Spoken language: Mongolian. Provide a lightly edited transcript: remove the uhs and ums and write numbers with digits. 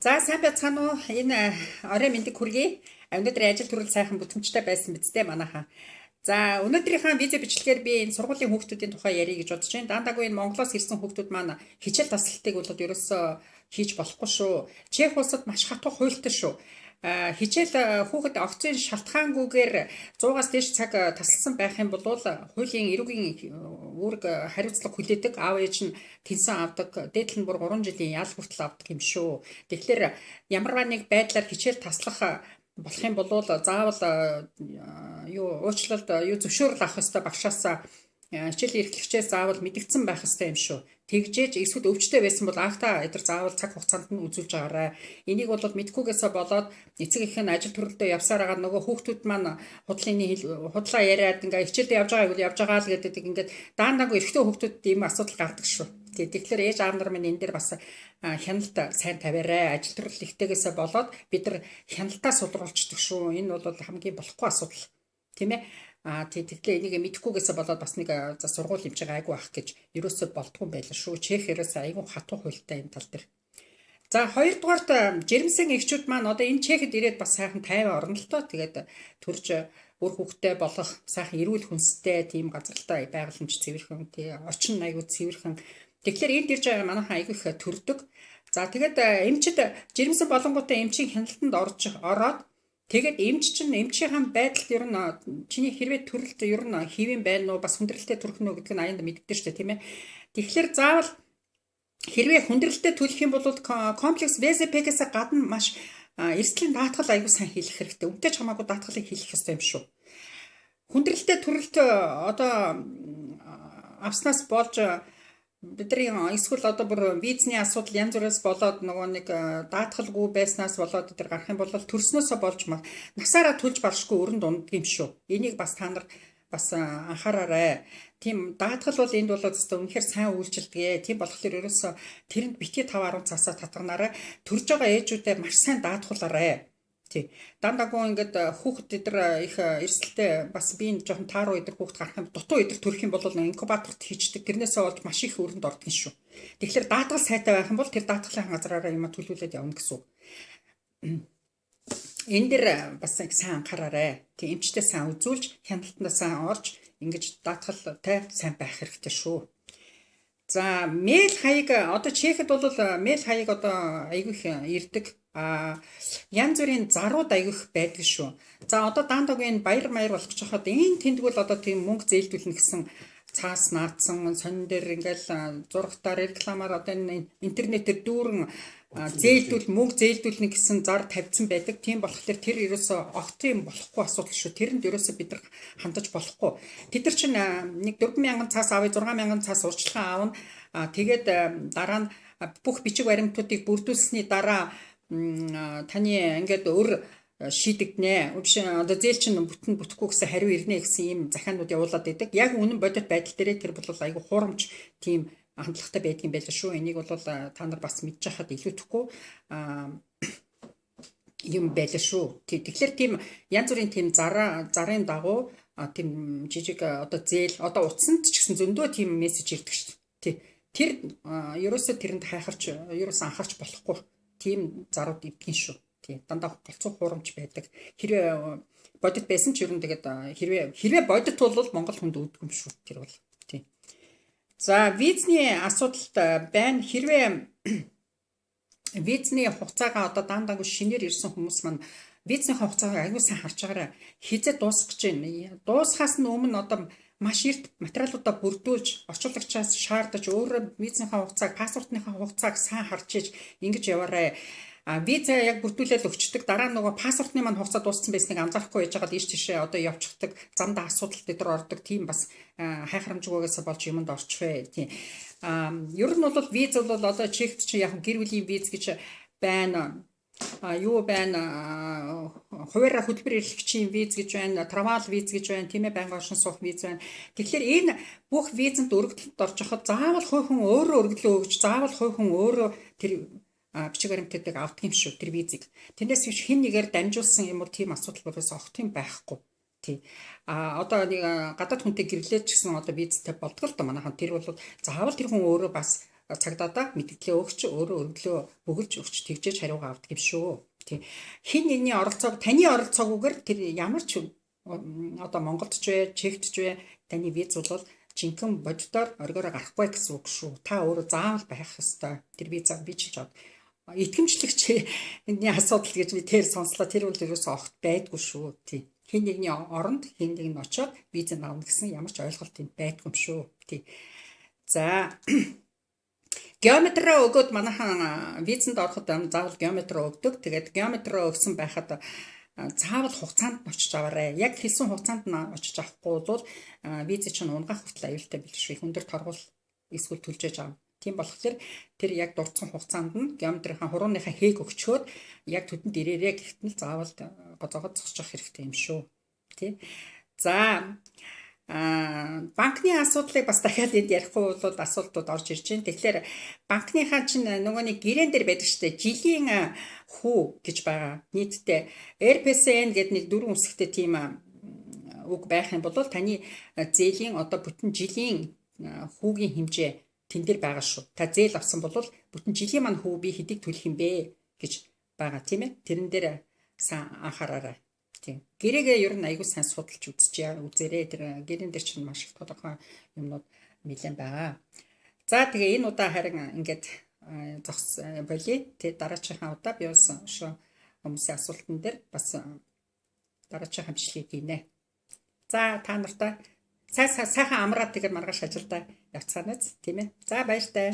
За сайн байцгаана уу? Энэ орой мэндийг хүргэе. Өнөөдрийн ажил төрөл сайхан бүтэмжтэй байсан бидтэй манайхаа. За өнөөдрийнхээ видео бичлэгээр би энэ сургуулийн хүүхдүүдийн тухай ярих гэж бодож байна. Дандаагүй энэ Монголоос ирсэн хүүхдүүд маань хичээл тасалтыг бол ерөөсөө хийж болохгүй шүү. Чех улсад маш хатуу хуультай шүү. Хичээл хүүхэд огцын шалтгаангүйгээр 100-аас дээш цаг тасалсан байх юм бол хуулийн эрүүгийн үүрэг хариуцлага хүлээдэг. Аав ээж нь тэнсэн авдаг. Дээдл нь бүр 3 жилийн ял хүртэл авдаг юм шүү. Тэгэхээр ямарваа нэг байдлаар хичээл таслах болох юм бол заавал уучлалт зөвшөөрөл авах ёстой багшаас хичээлийн эрхлэгчээс заавал мэдгдсэн байх ёстой юм шүү. Тэгжээж эсвэл өвчтэй байсан бол акта эдэр заавал цаг хугацаанд нь үзүүлж байгаарай. Энийг бол мэдхгүйгээсээ болоод эцэг их нь ажил төрөлдөө явсаар байгаа нөгөө хүүхдүүд маань худлаа яриад ингээ хичээлдээ явж байгаа л гэдэг ингээд даанаагүй эрэгтэй хүүхдүүд ийм асуудал гардаг шүү. Тэгэхээр ээж аав нар минь энэ дээр бас хяналт сайн тавиарай. Ажил төрөл ихтэйгээсээ болоод бид нар хяналтаа судруулчдаг шүү. Энэ бол хамгийн болохгүй асуудал. Тийм ээ. Тэгэхээр энийг мэдэхгүйгээсээ болоод бас нэг сургууль хэмжээ айгүй ах гэж ерөөсөө болдгүй юм байлаа шүү. Чех ерөөсөө айгүй хатуу хуультай энэ тал дээр. За хоёрдугаарт жирэмсэн эхчүүд маань одоо энэ Чехэд ирээд бас сайхан тайван орно л тоо. Тэгээд төрж үр хөвгтэй болох сайхан эрүүл хүнстэй тийм газарлаа байгууламж цэвэрхэн тий орчин айгүй цэвэрхэн. Тэгэхээр энд ирж байгаа манайхан айгүй их төрдөг. За тэгээд эмчид жирэмсэн болонгуудаа эмчийн хяналтанд ороод тэгээд эмч чинь эмчийн байдалд ер нь чиний хэрвээ төрөлд ер нь хэвэн байна уу бас хүндрэлтэй төрөх нөө гэдг нь аянд мэддэж штэ тийм ээ. Тэгэхээр заавал хэрвээ хүндрэлтэй төлөх юм бол комплекс ВЗП-гээс гадна маш эрсдлийн даатгал аягүй сайн хийх хэрэгтэй. Үнтэй ч хамаагүй даатгалыг хийх ёстой юм шүү. Хүндрэлтэй төрөлт одоо авснаас болж бидний эсвэл одоо бүр визний асуудал янз бүрээс болоод нөгөө нэг даатгалгүй байснаас болоод тэр гарах юм бол төрснөөсөө болж насаараа төлж баршгүй өрөнд унддаг юм шүү. Энийг бас та нар бас анхаараарай. Тийм даатгал бол энд бол зөвхөн үнэхээр сайн үйлчилдэг. Тийм болохоор ерөөсөө тэрэнд битгий 5-10 цаасаа татганараа төрж байгаа ээжүүдээ маш сайн даатгуулаарай. Тий. Дандаагүй ингээд хүүхэд эдэр их эрсдэлтэй бас би энэ жоохон тааруу эдэр хүүхэд гарах юм дутуу эдэр төрөх юм бол инкубаторт хийчдэг. Тэрнээсээ болж маш их өрөнд ордог шүү. Тэгэхээр даатгал сайтай байх юм бол тэр даатгалын газраараа юм төлөвлөлээд явна гэсэн үг. Энэ дэр бас сайн анхаараарай. Тий эмчтэй сайн үзүүлж, хяналтандаа сайн орж ингэж даатгалтай сайн байх хэрэгтэй шүү. За мэйл хаяг одоо Чехэд бол мэйл хаяг одоо айгүй их ирдэг. Янз бүрийн зарууд аягүйх байдаг шүү. За одоо даандагийн баяр маяр болох гэж хахад энэ тэмдгүүл одоо тийм мөнгө зээлдүүлнэ гэсэн цаас наацсан сонин дээр ингээл зургатаар рекламаар одоо энэ интернетээр дүүрэн мөнгө зээлдүүлнэ гэсэн зар тавьсан байдаг. Тийм болохоор тэр ерөөсөө огт юм болохгүй асуудал шүү. Тэрэнд ерөөсөө бид нар хандаж болохгүй. Тэд нар чинь нэг 4,000 цаас авъя 6,000 цаас урьдчилан аавна. Тэгээд дараа нь бүх бичиг баримтуудыг бүрдүүлсэний дараа таны ингээд өөр шийдэгднэ. Одоо зээл чинь бүтэхгүй гэсэн хариу ирнэ гэсэн ийм захианууд явуулаад байдаг. Яг үнэн бодит байдал дээр тэр бол айгүй хуурамч тийм хандлагатай байдаг юм байлаа шүү. Энийг бол та нар бас мэдж хахад илүүтэхгүй юм байлаа шүү. Тэгэхээр тийм янз бүрийн тийм зарын дагуу тийм жижиг одоо зээл одоо утсанд ч гэсэн зөндөө тийм мессеж ирдэг шүү. Тэр ерөөсөө тэрэнд хайхарч ерөөсөө анхаарч болохгүй. Тийм зарууд ивдгэн шүү. Тийм дандаа голцоо хуурамч байдаг. Хэрвээ бодит байсан ч ер нь тэгээд хэрвээ бодит бол Монгол хүнд үүдгүй юм шүү. Тэр бол тийм. За визний асуудалт байна. Хэрвээ визний хугацаагаа одоо даандааг шинээр ирсэн хүмүүс маань визний хугацаагаа аягүй сайн харж байгаарай. Хизээ дуусах гэж байна. Дуусахаас нь өмнө одоо маш эрт материалуудаа бүрдүүлж орчуулагчаас шаардаж өөрөө визийнхаа хугацааг, паспортныхаа хугацааг сайн харж иж ингэж яваарай. Виза яг бүрдүүлээд өгчдөг. Дараа нь нөгөө паспортны маань хугацаа дууссан байсныг анзаарахгүй яж хагаад ийш тийшээ одоо явчихдаг. Замдаа асуудалд өдр ордог. Тийм бас хайхрамжгүйгээс болж юмд орчихвэ. Тийм. Ер нь бол виз бол одоо Чехт чи яг гэр бүлийн виз гэж байна. Юу байна хуваараа хөтөлбөр эрхлэгчийн виз гэж байна, travel виз гэж байна, тийм ээ байнгын оршин суух виз байна. Тэгэхээр энэ бүх визэнд өргөдөлд орж хахад заавал хувь хүн өөрөө өргөдлөө өгч, заавал хувь хүн өөрөө тэр бичиг баримтуудыг авдаг юм шүү тэр визийг. Тэрнээс биш хэн нэгээр дамжуулсан юм уу тийм асуудал болоос огт юм байхгүй. Тий. Одоо нэг гадаад хүнтэй гэрлээд ч гэсэн одоо визтэй болдгоо л доо манайхан тэр бол заавал тэр хүн өөрөө бас цагдаатай мэдээлэл өгч өөрөө өглөө бөглж өгч тэгжээж хариугаа авдаг юм шүү. Тийм. Хин нэгний оролцоог таны оролцоогүйгээр тэр ямар ч одоо Монголд ч вэ, Чехт ч вэ таны виз бол жинхэнэ боддоор оргиороо гарахгүй гэсэн үг шүү. Та өөрөө заавал байх ёстой. Тэр визаг бичиж аваад итгэмжлэгчний асуудал гэж би тэр сонслоо. Тэр бол ерөөсөө огт байдгүй шүү. Тийм. Хин нэгний оронд хин нэг нь очоод виз авна гэсэн ямар ч ойлголт энд байдгүй юм шүү. Тийм. За геометри өгөөд манайхан визэнд ороход заавал геометри өгдөг. Тэгээд геометри өгсөн байхад заавал хугацаанд нь очиж аваарай. Яг хэлсэн хугацаанд нь очиж авахгүй бол виз чинь унгах хүртэл аюултай биш. Өндөр торгуул эсвэл төлж аж авна. Тийм болохоор тэр яг дурдсан хугацаанд нь геометрийн хурууныхаа хээг өгчөөд яг төдөнд ирээрээ гэхтэн заавал гоцоогоо зогсож хэрэгтэй юм шүү. Тий. За банкны асуудлыг бас дахиад энд ярихгүй бол асуултууд орж ирж байна. Тэгэхээр банкныхаа чинь нөгөө нэг гэрээн дээр байдаг шүү дээ. Жилийн хүү гэж байгаа. Нийтдээ RPSN гэдэг нэг 4 үсэгтэй тийм үг байх юм бол таны зээлийн одоо бүтэн жилийн хүүгийн хэмжээ тэн дээр байгаа шүү. Та зээл авсан бол бүтэн жилийн маань хүү би хэдийг төлөх юм бэ гэж байгаа тийм ээ. Тэрэн дээр сайн анхаараарай. Тийм. Гэрээгээ ер нь аягүй сайн судалж үзээрэй. Тэр гэрээн дээр чинь маш их тодорхой юмнууд нэлээд байгаа. За тэгээ энэ удаа харин ингээд зогс болий. Тэгээ дараачихаа удаа би бас хүмүүсийн асуултан дээр бас дараачихаа бичлэгийг гинэ. За та нартай сайхан амраад тэгээд маргааш ажилдаа явцгаанаас тийм ээ. За баяр таа.